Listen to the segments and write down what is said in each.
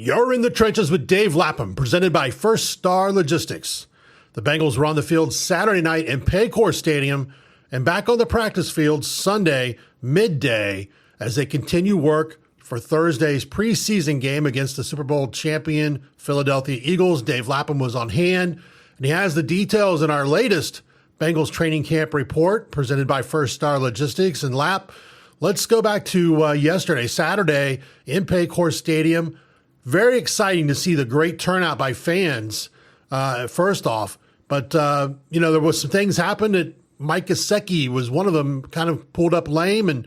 You're in the trenches with Dave Lapham, presented by First Star Logistics. The Bengals were on the field Saturday night in Paycor Stadium and back on the practice field Sunday midday as they continue work for Thursday's preseason game against the Super Bowl champion Philadelphia Eagles. Dave Lapham was on hand, and he has the details in our latest Bengals training camp report presented by First Star Logistics. And Lap, let's go back to yesterday, Saturday in Paycor Stadium. Very exciting to see the great turnout by fans, first off. But, there was some things happened that Mike Gesicki was one of them, kind of pulled up lame and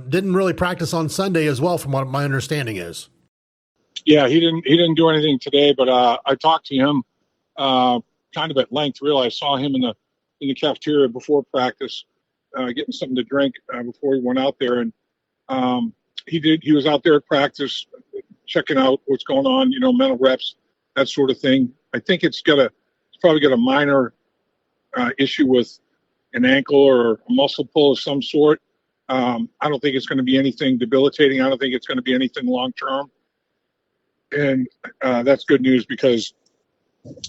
didn't really practice on Sunday as well, from what my understanding is. Yeah, he didn't do anything today, but I talked to him kind of at length. Really, I saw him in the cafeteria before practice, getting something to drink before he went out there, and he was out there at practice, checking out what's going on, mental reps, that sort of thing. I think it's probably got a minor issue with an ankle or a muscle pull of some sort. I don't think it's going to be anything debilitating. I don't think it's going to be anything long term. And that's good news because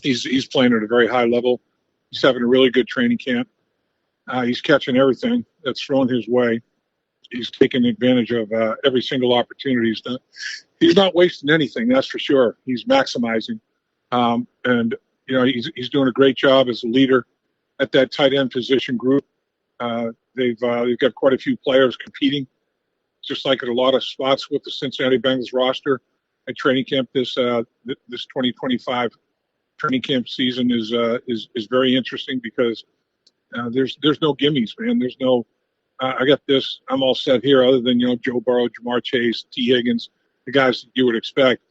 he's playing at a very high level. He's having a really good training camp. He's catching everything that's thrown his way. He's taking advantage of every single opportunity. He's not wasting anything, that's for sure. He's maximizing. He's doing a great job as a leader at that tight end position group. They've got quite a few players competing, just like at a lot of spots with the Cincinnati Bengals roster at training camp. This 2025 training camp season is very interesting because there's no gimmies, man. There's no I got this. I'm all set here. Other than Joe Burrow, Jamar Chase, T. Higgins, the guys that you would expect.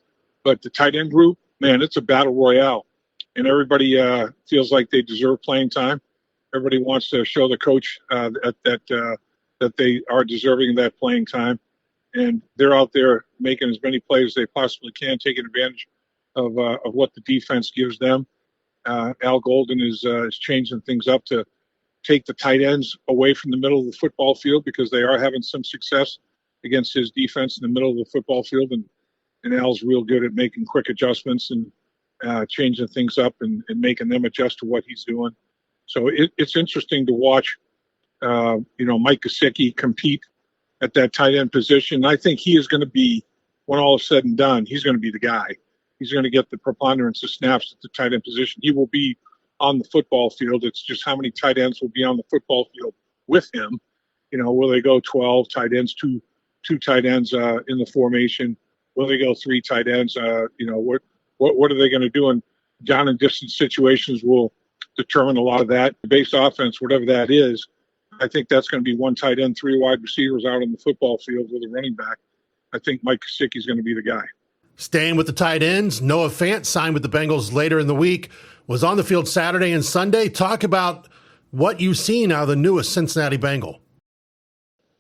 But the tight end group, man, it's a battle royale, and everybody feels like they deserve playing time. Everybody wants to show the coach that they are deserving of that playing time, and they're out there making as many plays as they possibly can, taking advantage of what the defense gives them. Al Golden is changing things up to take the tight ends away from the middle of the football field because they are having some success against his defense in the middle of the football field, and Al's real good at making quick adjustments and changing things up and making them adjust to what he's doing. So it's interesting to watch, Mike Gesicki compete at that tight end position. I think he is going to be, when all is said and done, he's going to be the guy. He's going to get the preponderance of snaps at the tight end position. He will be on the football field. It's just how many tight ends will be on the football field with him. Will they go 12 tight ends, two tight ends in the formation? Will they go 3 tight ends? What are they going to do in down and distance situations will determine a lot of that. The base offense, whatever that is, I think that's going to be 1 tight end, 3 wide receivers out on the football field with a running back. I think Mike Gesicki is going to be the guy. Staying with the tight ends, Noah Fant signed with the Bengals later in the week, was on the field Saturday and Sunday. Talk about what you've seen out of the newest Cincinnati Bengal.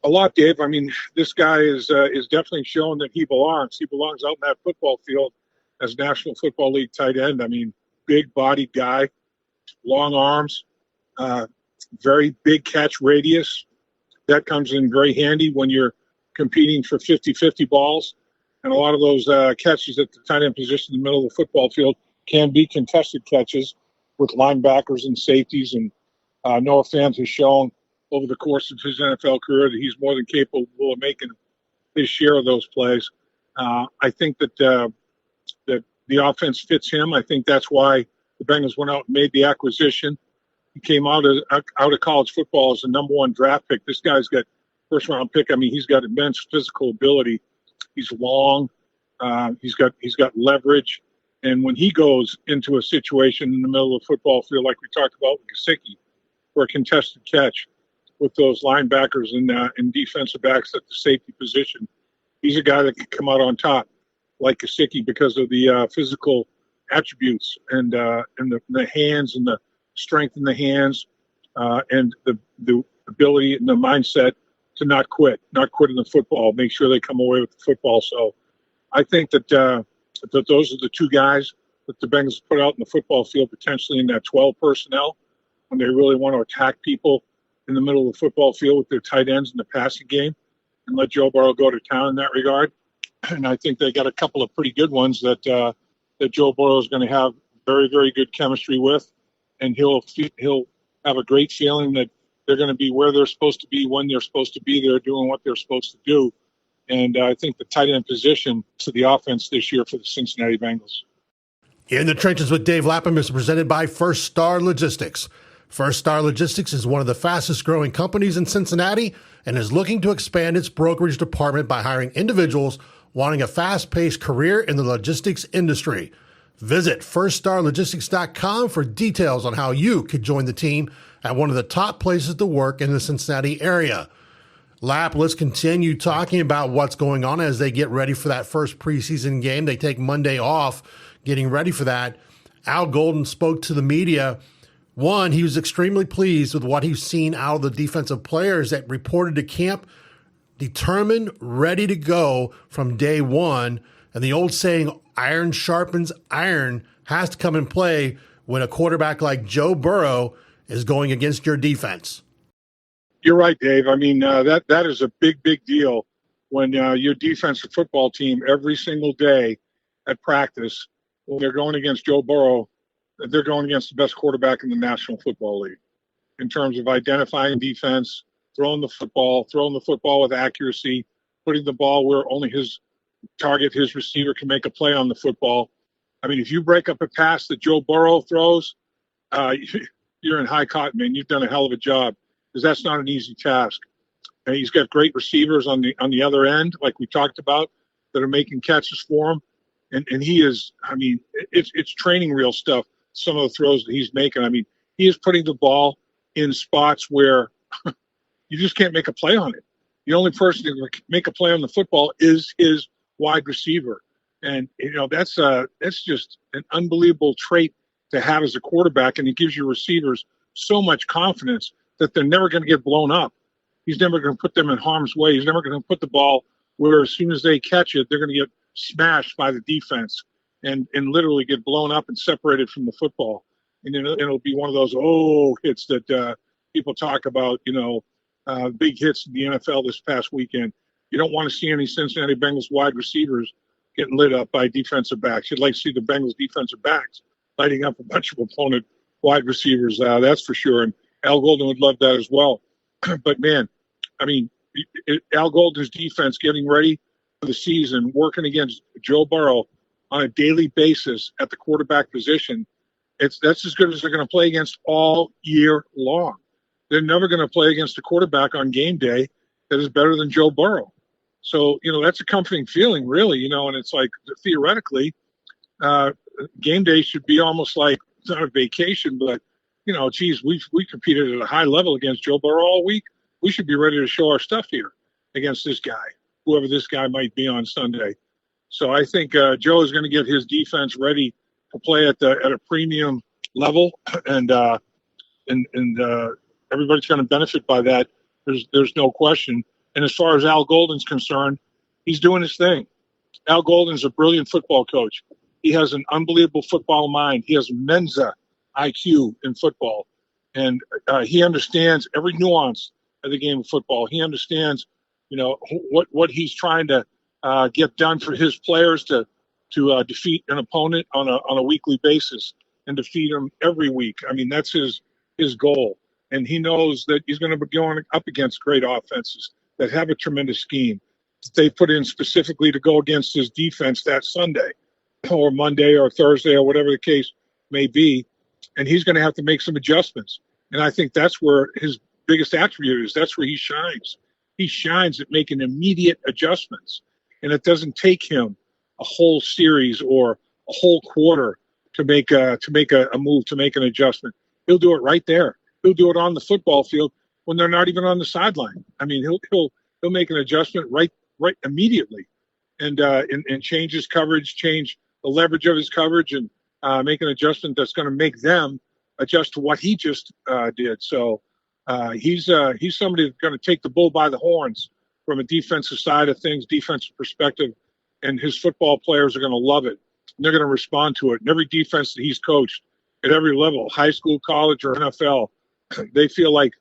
A lot, Dave. I mean, this guy is definitely showing that he belongs. He belongs out in that football field as National Football League tight end. I mean, big-bodied guy, long arms, very big catch radius. That comes in very handy when you're competing for 50-50 balls. And a lot of those catches at the tight end position in the middle of the football field can be contested catches with linebackers and safeties. And Noah Fant has shown over the course of his NFL career that he's more than capable of making his share of those plays. I think that the offense fits him. I think that's why the Bengals went out and made the acquisition. He came out of college football as the number 1 draft pick. This guy's got first-round pick. I mean, he's got immense physical ability. He's long. He's got leverage. And when he goes into a situation in the middle of the football field, like we talked about with Gesicki, for a contested catch with those linebackers and defensive backs at the safety position, he's a guy that can come out on top, like Gesicki, because of the physical attributes and the hands and the strength in the hands and the ability and the mindset to not quit in the football, make sure they come away with the football. So I think that those are the 2 guys that the Bengals put out in the football field, potentially in that 12 personnel, when they really want to attack people in the middle of the football field with their tight ends in the passing game and let Joe Burrow go to town in that regard. and I think they got a couple of pretty good ones that Joe Burrow is going to have very, very good chemistry with, and he'll have a great feeling that they're going to be where they're supposed to be when they're supposed to be there, doing what they're supposed to do. And I think the tight end position to the offense this year for the Cincinnati Bengals. In the Trenches with Dave Lapham is presented by First Star Logistics. First Star Logistics is one of the fastest growing companies in Cincinnati and is looking to expand its brokerage department by hiring individuals wanting a fast-paced career in the logistics industry. Visit firststarlogistics.com for details on how you could join the team at one of the top places to work in the Cincinnati area. Lap, let's continue talking about what's going on as they get ready for that first preseason game. They take Monday off, getting ready for that. Al Golden spoke to the media. One, he was extremely pleased with what he's seen out of the defensive players that reported to camp, determined, ready to go from day one. And the old saying, iron sharpens iron, has to come in play when a quarterback like Joe Burrow is going against your defense. You're right, Dave. I mean, that is a big, big deal when your defensive football team every single day at practice, when they're going against Joe Burrow, they're going against the best quarterback in the National Football League in terms of identifying defense, throwing the football with accuracy, putting the ball where only his target, his receiver, can make a play on the football. I mean, if you break up a pass that Joe Burrow throws, you're in high cotton, man. You've done a hell of a job, because that's not an easy task. And he's got great receivers on the other end, like we talked about, that are making catches for him. And he is, I mean, it's training reel stuff, some of the throws that he's making. I mean, he is putting the ball in spots where you just can't make a play on it. The only person that can make a play on the football is his wide receiver. And, that's just an unbelievable trait to have as a quarterback, and it gives your receivers so much confidence that they're never going to get blown up. He's never going to put them in harm's way. He's never going to put the ball where as soon as they catch it, they're going to get smashed by the defense and literally get blown up and separated from the football. And it'll be one of those hits that people talk about, big hits in the NFL this past weekend. You don't want to see any Cincinnati Bengals wide receivers getting lit up by defensive backs. You'd like to see the Bengals defensive backs lighting up a bunch of opponent wide receivers. That's for sure. And Al Golden would love that as well. But, man, I mean, Al Golden's defense getting ready for the season, working against Joe Burrow on a daily basis at the quarterback position, that's as good as they're going to play against all year long. They're never going to play against a quarterback on game day that is better than Joe Burrow. So, that's a comforting feeling, really, and it's like theoretically game day should be almost like not a vacation, but we competed at a high level against Joe Burrow all week. We should be ready to show our stuff here against this guy, whoever this guy might be on Sunday. So I think Joe is going to get his defense ready to play at a premium level, and everybody's going to benefit by that. There's no question. And as far as Al Golden's concerned, he's doing his thing. Al Golden's a brilliant football coach. He has an unbelievable football mind. He has Mensa IQ in football, and he understands every nuance of the game of football. He understands, what he's trying to get done for his players to defeat an opponent on a weekly basis and defeat them every week. I mean, that's his goal, and he knows that he's going to be going up against great offenses that have a tremendous scheme that they put in specifically to go against his defense that Sunday or Monday or Thursday or whatever the case may be. And he's going to have to make some adjustments. And I think that's where his biggest attribute is. That's where he shines. He shines at making immediate adjustments. And it doesn't take him a whole series or a whole quarter to make a move, to make an adjustment. He'll do it right there. He'll do it on the football field when they're not even on the sideline. I mean, he'll make an adjustment right immediately, and change his coverage, change the leverage of his coverage, and make an adjustment that's going to make them adjust to what he just did. So he's somebody that's going to take the bull by the horns from a defensive side of things, defensive perspective, and his football players are going to love it. And they're going to respond to it. And every defense that he's coached at every level, high school, college, or NFL, they feel like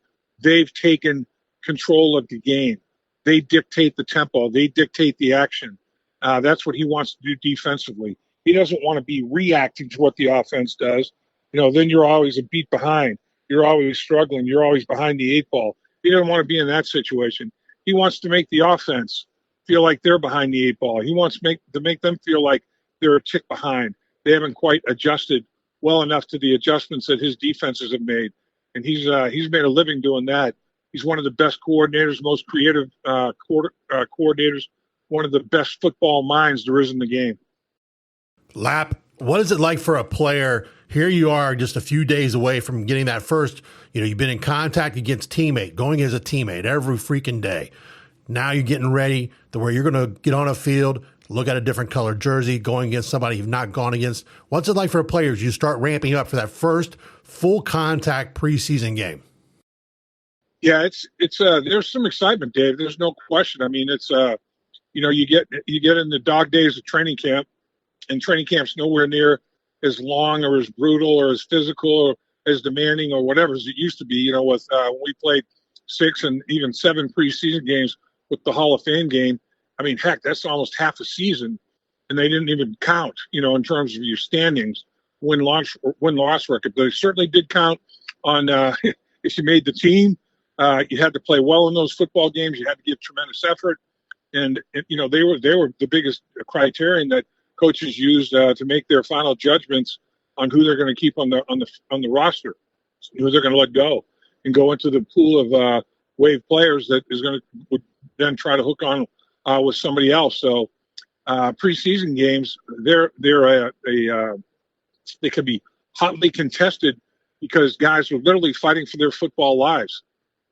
they've taken control of the game. They dictate the tempo. They dictate the action. That's what he wants to do defensively. He doesn't want to be reacting to what the offense does. Then you're always a beat behind. You're always struggling. You're always behind the eight ball. He doesn't want to be in that situation. He wants to make the offense feel like they're behind the eight ball. He wants to make them feel like they're a tick behind. They haven't quite adjusted well enough to the adjustments that his defenses have made. And he's made a living doing that. He's one of the best coordinators, most creative coordinators, one of the best football minds there is in the game. Lap, what is it like for a player? Here you are just a few days away from getting that first, you've been in contact against teammate, going as a teammate every freaking day. Now you're getting ready to where you're going to get on a field, look at a different colored jersey, going against somebody you've not gone against. What's it like for a player as you start ramping up for that first full contact preseason game? Yeah, it's there's some excitement, Dave. There's no question. I mean, it's you get in the dog days of training camp, and training camp's nowhere near as long or as brutal or as physical or as demanding or whatever as it used to be. With when we played 6 and even 7 preseason games with the Hall of Fame game. I mean, heck, that's almost half a season, and they didn't even count, in terms of your standings, win-loss record. But it certainly did count on if you made the team. You had to play well in those football games. You had to give tremendous effort, and they were the biggest criterion that coaches used to make their final judgments on who they're going to keep on the roster, who they're going to let go, and go into the pool of wave players that would then try to hook on with somebody else. So preseason games, they could be hotly contested because guys are literally fighting for their football lives.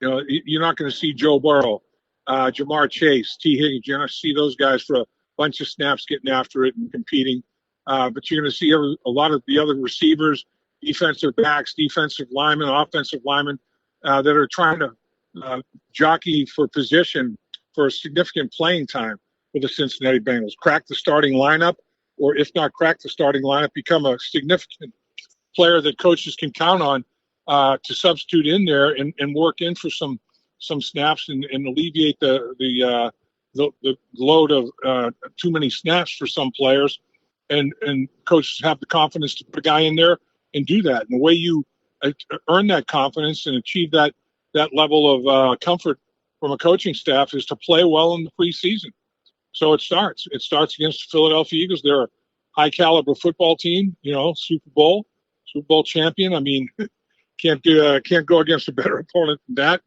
You're not going to see Joe Burrow, Jamar Chase, T. Higgins. You're not going to see those guys for a bunch of snaps getting after it and competing. But you're going to see a lot of the other receivers, defensive backs, defensive linemen, offensive linemen that are trying to jockey for position for a significant playing time for the Cincinnati Bengals. Crack the starting lineup, or if not crack the starting lineup, become a significant player that coaches can count on to substitute in there and work in for some snaps and alleviate the load of too many snaps for some players. And coaches have the confidence to put a guy in there and do that. And the way you earn that confidence and achieve that level of comfort from a coaching staff is to play well in the preseason. So it starts against the Philadelphia Eagles. They're a high caliber football team, Super Bowl champion. I mean, can't go against a better opponent than that.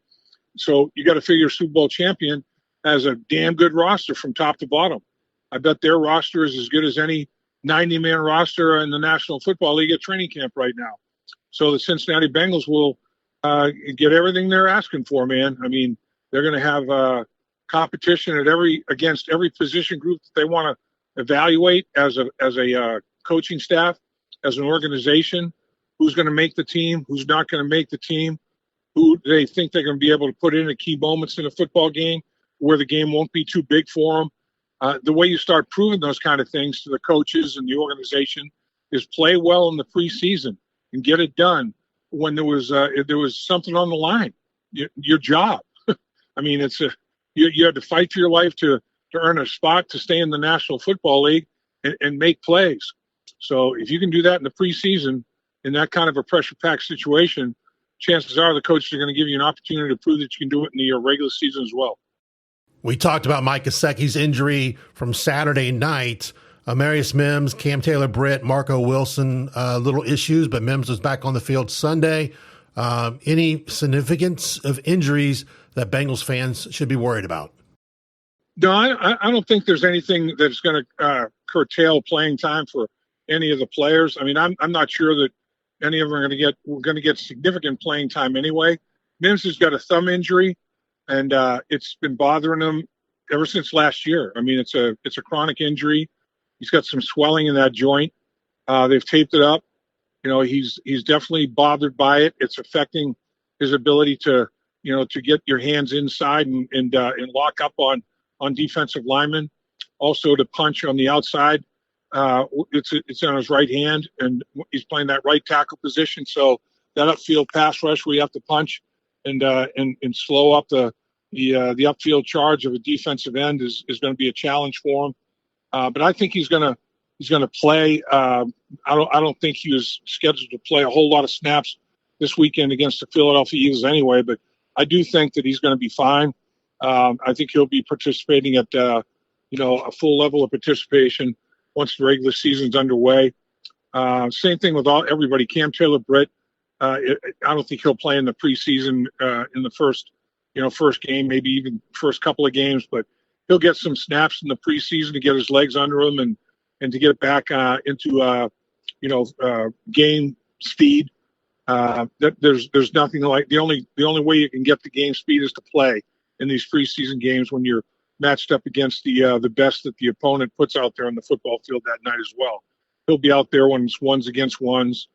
So you got to figure Super Bowl champion has a damn good roster from top to bottom. I bet their roster is as good as any 90-man roster in the National Football League at training camp right now. So the Cincinnati Bengals will get everything they're asking for, man. I mean, they're going to have competition against every position group that they want to evaluate as a coaching staff, as an organization. Who's going to make the team? Who's not going to make the team? Who they think they're going to be able to put in at key moments in a football game where the game won't be too big for them. The way you start proving those kind of things to the coaches and the organization is play well in the preseason and get it done when there was something on the line. Your job. I mean, you had to fight for your life to earn a spot to stay in the National Football League and make plays. So if you can do that in the preseason in that kind of a pressure-packed situation, chances are the coaches are going to give you an opportunity to prove that you can do it in the regular season as well. We talked about Mike Gesicki's injury from Saturday night. Marius Mims, Cam Taylor-Britt, Marco Wilson, little issues, but Mims was back on the field Sunday. Any significance of injuries that Bengals fans should be worried about? No, I don't think there's anything that's going to curtail playing time for any of the players. I mean, I'm not sure that any of them are going to get significant playing time anyway. Mims has got a thumb injury, and it's been bothering him ever since last year. I mean, it's a chronic injury. He's got some swelling in that joint. They've taped it up. He's definitely bothered by it. It's affecting his ability to get your hands inside and lock up on defensive linemen. Also to punch on the outside. It's on his right hand, and he's playing that right tackle position. So that upfield pass rush where you have to punch and slow up the upfield charge of a defensive end is going to be a challenge for him. But I think he's gonna play. I don't think he was scheduled to play a whole lot of snaps this weekend against the Philadelphia Eagles anyway. But I do think that he's going to be fine. I think he'll be participating at a full level of participation once the regular season's underway. Same thing with everybody. Cam Taylor-Britt. I don't think he'll play in the preseason in the first game, maybe even first couple of games, but he'll get some snaps in the preseason to get his legs under him and to get back into game speed. There's nothing like the only way you can get the game speed is to play in these preseason games when you're matched up against the best that the opponent puts out there on the football field that night as well. He'll be out there when it's ones against ones,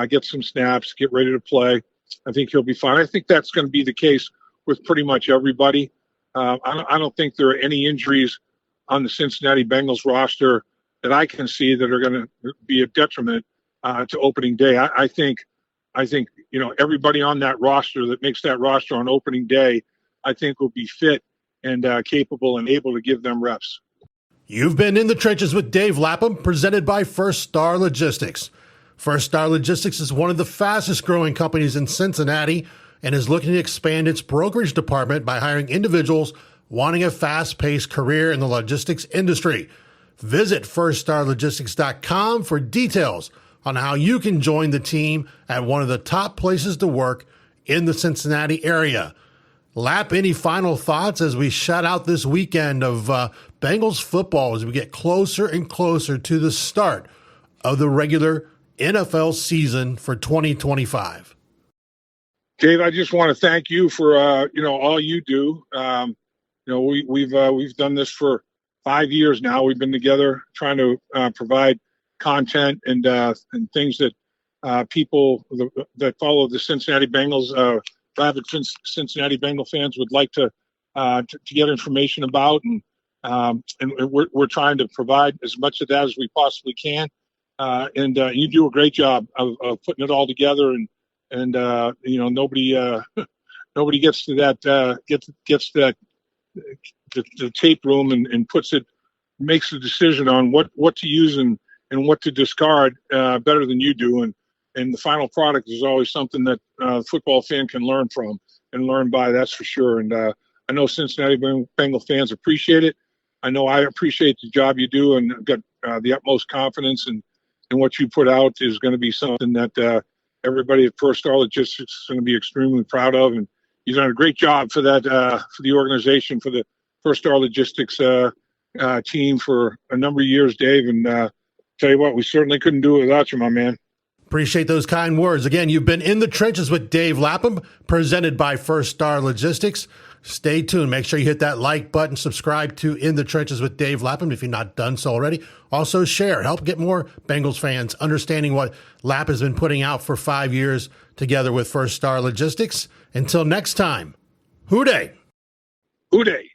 get some snaps, get ready to play. I think he'll be fine. I think that's going to be the case with pretty much everybody. I don't think there are any injuries on the Cincinnati Bengals roster that I can see that are going to be a detriment to opening day. I think everybody on that roster that makes that roster on opening day, I think will be fit and capable and able to give them reps. You've been in the trenches with Dave Lapham, presented by First Star Logistics. First Star Logistics is one of the fastest growing companies in Cincinnati and is looking to expand its brokerage department by hiring individuals wanting a fast-paced career in the logistics industry. Visit firststarlogistics.com for details on how you can join the team at one of the top places to work in the Cincinnati area. Lap, any final thoughts as we shout out this weekend of Bengals football as we get closer and closer to the start of the regular NFL season for 2025? Dave, I just want to thank you for all you do. We've done this for 5 years now. We've been together trying to provide content and things that people that follow the Cincinnati Bengals, rabid Cincinnati Bengal fans would like to get information about, and we're trying to provide as much of that as we possibly can. And you do a great job of putting it all together, and nobody gets to that gets to the tape room and makes a decision on what to use and what to discard better than you do. And the final product is always something that a football fan can learn from and learn by, that's for sure. And I know Cincinnati Bengal fans appreciate it. I know I appreciate the job you do, and I've got the utmost confidence in what you put out is going to be something that everybody at First Star Logistics is going to be extremely proud of. And you've done a great job for that, for the organization, for the First Star Logistics team for a number of years, Dave. And tell you what, we certainly couldn't do it without you, my man. Appreciate those kind words. Again, you've been in the trenches with Dave Lapham, presented by First Star Logistics. Stay tuned. Make sure you hit that like button, subscribe to In the Trenches with Dave Lapham if you've not done so already. Also share, help get more Bengals fans understanding what Lap has been putting out for 5 years together with First Star Logistics. Until next time, Hoo-day. Hoo-day.